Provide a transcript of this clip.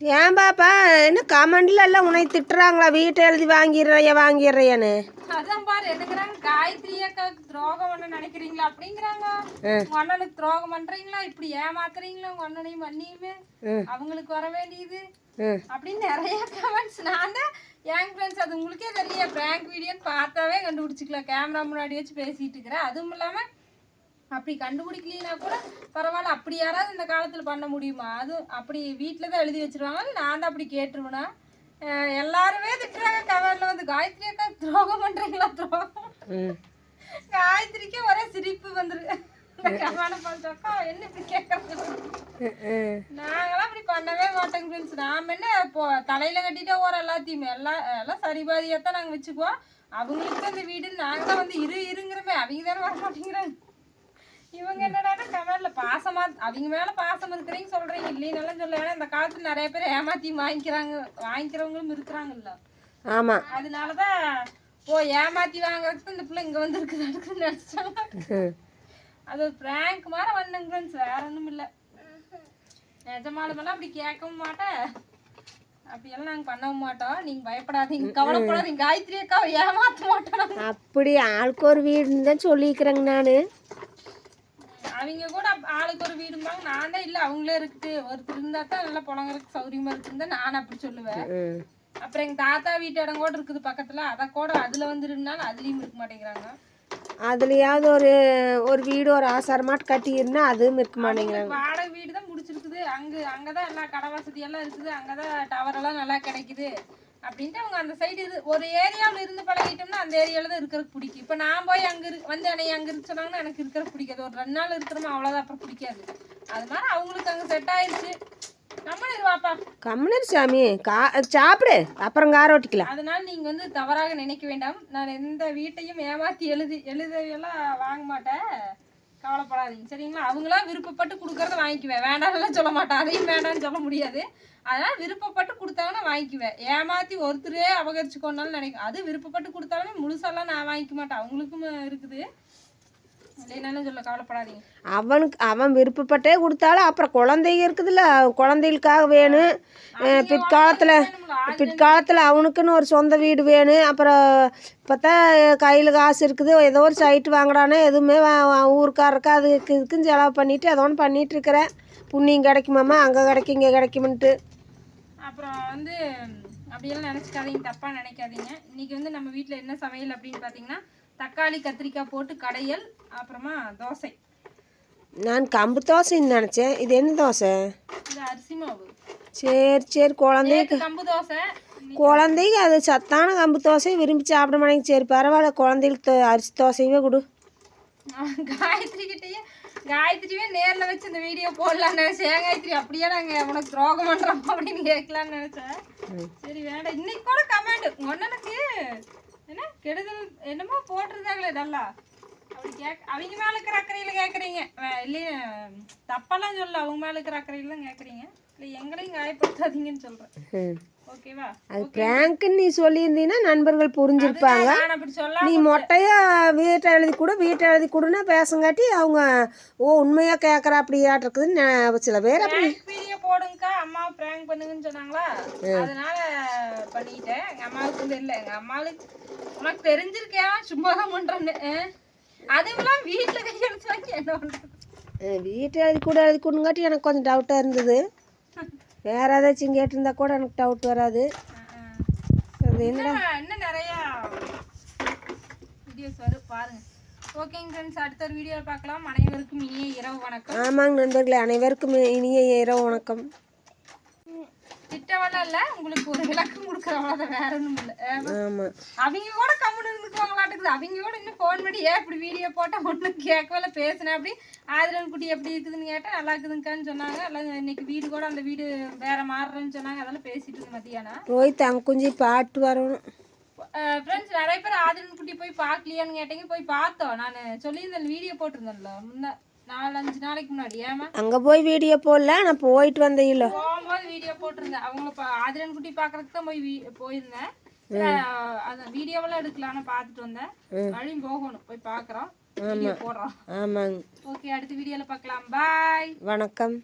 ஏன் பாப்பா என்ன கமெண்ட்ல எல்லாம் உன்னை திட்டுறாங்களா? வீட்டை எழுதி வாங்கிடுறேன்னு. அதான் பாரு என்னங்கிறாங்க, காயத்ரி அக்காவுக்கு துரோகம் பண்ண நினைக்கிறீங்களா அப்படிங்கிறாங்க. உங்க அண்ணனுக்கு துரோகம் பண்றீங்களா, இப்படி ஏமாத்துறீங்களா உங்க அண்ணனையும் மண்ணியுமே, அவங்களுக்கு வர வேண்டியது அப்படின்னு நிறைய கமெண்ட்ஸ். நான் தான் என் ஃப்ரெண்ட்ஸ், அது உங்களுக்கே தெரியல, பிராங்க் வீடியோன்னு பார்த்தாவே கண்டுபிடிச்சிக்கலாம். கேமரா முன்னாடி வச்சு பேசிட்டு இருக்கிறேன். அதுவும் இல்லாம அப்படி கண்டுபிடிக்கலனா கூட பரவாயில்ல, அப்படி யாராவது இந்த காலத்தில் பண்ண முடியுமா? அது அப்படி வீட்டில் தான் எழுதி வச்சிருவாங்க. நான் தான் அப்படி கேட்டுருவேனா? எல்லாருமே திட்டுறாங்க கவர்ல வந்து, காயத்ரி அக்கா துரோகம் பண்றீங்களா துரோகம். காயத்ரிக்கே ஒரே சிரிப்பு வந்துருக்கு. அக்கா என்ன இப்படி கேட்கறது, நாங்களாம் அப்படி பண்ணவே மாட்டோங்க ஃப்ரெண்ட்ஸ். நாம என்ன இப்போ தலையில கட்டிட்டே ஓர எல்லாத்தையுமே எல்லாம் சரிபாதியாத்தான் நாங்கள் வச்சுக்குவோம். அவங்களுக்கு அந்த வீடு நாங்கள் தான் வந்து இருங்கிறமே, அவங்க தானே வர மாட்டேங்கிறாங்க. இவங்க என்னடா கவர்ல பாசமா அவங்க மேல பாசம் இருக்கிறீங்க சொல்றீங்க, இல்லைன்னு சொல்ல. ஏன்னா இந்த காலத்துல நிறைய பேர் ஏமாத்தி வாங்கிக்கிறவங்களும் இருக்கிறாங்கல்ல. ஆமா, அதனாலதான் ஏமாத்தி வாங்குறதுக்கு இந்த பிள்ளை இங்க வந்து இருக்குதுன்னு நினைச்சாங்க. அது ஒரு பிராங்க் மாதிரி வந்தங்க ஃப்ரெண்ட்ஸ், வேற ஒண்ணும் இல்ல. நிஜமாலுமெல்லாம் அப்படி கேட்கவும் மாட்டேன், அப்படியெல்லாம் நாங்க பண்ணவும் மாட்டோம். நீங்க பயப்படாதீங்க, கவலைப்படாதீங்க. காயத்ரி அக்காவை ஏமாத்த மாட்டோம். அப்படி ஆளுக்கு ஒரு வீடுன்னு தான் சொல்லிக்கிறேங்க நானு. அவங்க கூட ஆளுக்கு ஒரு வீடும்பாங்க. நான் தான் இல்லை, அவங்களே இருக்குது, ஒருத்தர் இருந்தா தான் நல்லா புழங்குறதுக்கு சௌரியமா இருக்குன்னு தான் நான் அப்படி சொல்லுவேன். அப்புறம் எங்க தாத்தா வீட்டு இடம் கூட இருக்குது பக்கத்துல, அதை கூட அதுல வந்து இருந்தாலும் அதுலயும் இருக்க மாட்டேங்கிறாங்க. அதுலயாவது ஒரு வீடு ஒரு ஆசாரமாட்டு கட்டி இருந்தா அதுவும் இருக்க மாட்டேங்கிறாங்க. வாடகை வீடு தான் முடிச்சிருக்குது. அங்கதான் எல்லா கடை வசதி எல்லாம் இருக்குது, அங்கதான் டவர் எல்லாம் நல்லா கிடைக்குது அப்படின்ட்டு அவங்க அந்த சைடு ஒரு ஏரியாவில் இருந்து பழகிட்டோம்னா அந்த ஏரியாவில் தான் இருக்கிறதுக்கு பிடிக்கும். இப்போ நான் போய் அங்கே வந்து என்னை அங்கே இருக்க சொன்னாங்கன்னா எனக்கு இருக்கிறது பிடிக்காது. ஒரு 2 நாள் இருக்கிறோமா அவ்வளோதான், அப்புறம் பிடிக்காது. அது மாதிரி அவங்களுக்கு அங்கே செட் ஆயிடுச்சு. கம்மனிருவாப்பா, கம்மனிரு சாமி, சாப்பிடு, அப்புறம் கார ஓட்டிக்கலாம். அதனால நீங்கள் வந்து தவறாக நினைக்க வேண்டாம். நான் எந்த வீட்டையும் ஏமாற்றி எழுதையெல்லாம் வாங்க மாட்டேன், கவலைப்படாதீங்க சரிங்களா. அவங்களா விருப்பப்பட்டு கொடுக்கறத வாங்கிக்குவேன், வேண்டாம்லாம் சொல்ல மாட்டேன், அதையும் வேண்டாம்னு சொல்ல முடியாது. அதனால் விருப்பப்பட்டு கொடுத்தாங்கன்னா வாங்கிக்குவேன். ஏமாற்றி ஒருத்தரே அபகரிச்சு கொண்டாலும் நினைக்கும். அது விருப்பப்பட்டு கொடுத்தாலுமே முழுசாலாம் நான் வாங்கிக்க மாட்டேன், அவங்களுக்கும் இருக்குது. இல்லைனாலும் சொல்ல கவலைப்படாதீங்க. அவன் விருப்பப்பட்டே கொடுத்தாலும் அப்புறம் குழந்தைங்க இருக்குதுல்ல, குழந்தைகளுக்காக வேணும். பிற்காலத்தில் அவனுக்குன்னு ஒரு சொந்த வீடு வேணும். அப்புறம் பார்த்தா கையில் காசு இருக்குது, ஏதோ ஒரு சைட்டு வாங்கடானே, எதுவுமே ஊருக்காரருக்கு அது இதுக்குன்னு செலவு பண்ணிவிட்டு ஏதோ ஒன்று பண்ணிகிட்டு இருக்கிறேன். புண்ணியம் கிடைக்குமாம்மா, அங்கே கிடைக்கும் இங்கே கிடைக்குமென்ட்டு. அப்புறம் வந்து அப்படியெல்லாம் நினச்சிக்காதீங்க, தப்பாக நினைக்காதீங்க. இன்றைக்கி வந்து நம்ம வீட்டில் என்ன சமையல் அப்படின்னு பார்த்தீங்கன்னா, தக்காளி கத்திரிக்காய் போட்டு கடையல், அப்புறமா தோசை. நான் கம்பு தோசைன்னு நினச்சேன், இது என்ன தோசை? இது அரிசி மாவு. சரி குழந்தைக்கு கம்பு தோசை, குழந்தைங்க அது சத்தான கம்பு தோசை விரும்பி சாப்பிட மாட்டேங்க. சரி பரவாயில்ல, குழந்தைகளுக்கு அரிசி தோசையுமே கொடு. காயத்ரியே நேரில் வச்சு இந்த வீடியோ போடலான்னு நினைச்சேன். காயத்ரி அப்படியே நாங்கள் உனக்கு துரோகம் பண்ணுறோம் அப்படின்னு கேட்கலான்னு நினைச்சேன். சரி வேண்டாம். இன்னைக்கு கூட கமெண்ட் ஒன்னனுக்கு என்ன கெடுதல் என்னமோ போட்டிருந்தாங்களே நல்லா, அப்படி அவங்க மேலே இருக்கிற அக்கறையில் கேட்குறீங்க. இல்லையே தப்பெல்லாம் சொல்ல, அவங்க மேலே இருக்கிற அக்கறையில் தான் கேட்குறீங்க. இல்லை எங்களையும் காயப்படுத்தாதீங்கன்னு சொல்கிறேன், ஓகேவா? அது பிராங்க்னு நீ சொல்லியிருந்தீங்கன்னா நண்பர்கள் புரிஞ்சிருப்பாங்க. நீ மொட்டையா வீட்டை எழுதி கொடுன்னா பேசங்காட்டி அவங்க உண்மையாக கேட்குற அப்படியாட்டு இருக்குதுன்னு சில பேர் அப்படி வீடியோ போடுங்கக்கா, அம்மாவை பிராங்க் பண்ணுங்கன்னு சொன்னாங்களா, அதனால பண்ணிட்டேன். எங்கள் அம்மாவுக்கு தெரியல, எங்கள் அம்மாவுக்கு உனக்கு தெரிஞ்சிருக்கேன் சும்மா தான் பண்ணுறேன்னு. அதுவெல்லாம் வீட்டில் கையெழுத்து வாங்கி என்ன பண்ணுறது? வீட்டை எழுதி கொடுங்காட்டி எனக்கு கொஞ்சம் டவுட்டாக இருந்தது. வேற ஏதாச்சும் கேட்டிருந்தா கூட எனக்கு டவுட் வராது. அது என்னடா இன்னும் நிறையா வீடியோஸ் வரும் பாருங்க. ஓகேங்க ஃப்ரெண்ட்ஸ், அடுத்த ஒரு வீடியோவில் பார்க்கலாம். அனைவருக்கும் இனிய இரவு வணக்கம். ஆமாங்க நண்பர்களே, அனைவருக்கும் இனிய இரவு வணக்கம். திட்டவெல்லாம் இல்லை, உங்களுக்கு ஒரு விளக்கம் கொடுக்குறவங்க, வேற ஒன்றும் இல்லை. ஆமாம், அவங்க கூட கம்முன்னு இருந்துக்குவாங்களாட்டுக்குது. அவங்க கூட இன்னும் ஃபோன் பண்ணி ஏன் இப்படி வீடியோ போட்டால் ஒன்றும் கேட்கவே பேசினேன். அப்படி ஆதிரன் குட்டி எப்படி இருக்குதுன்னு கேட்டால் நல்லா இருக்குதுங்கக்கான்னு சொன்னாங்க. எல்லாம் இன்னைக்கு வீடு கூட அந்த வீடு வேற மாறுறேன்னு சொன்னாங்க. அதெல்லாம் பேசிட்டு இருக்கு மத்தியானம். போய் தங்க குஞ்சு பாட்டு வரணும். ஃப்ரெண்ட்ஸ் நிறைய பேர் ஆதிரன் குட்டி போய் பார்க்கலையான்னு கேட்டீங்க. போய் பார்த்தோம், நான் சொல்லியிருந்தேன், வீடியோ போட்டிருந்தேன்ல முன்ன 4-5 நாளைக்கு முன்னாடி. ஏமா அங்கே போய் வீடியோ போடல, நான் போயிட்டு வந்தேன். இல்லை போகும்போது வீடியோ போட்டிருந்தேன். அவங்க ஆதிரன் குட்டி பார்க்கறதுக்கு தான் போயிருந்தேன். அந்த வீடியோவெல்லாம் எடுக்கலான்னு பார்த்துட்டு வந்தேன். மறுபடியும் போகணும், போய் பார்க்குறோம், போடுறோம். ஆமாங்க. ஓகே, அடுத்த வீடியோவில் பார்க்கலாம். பாய், வணக்கம்.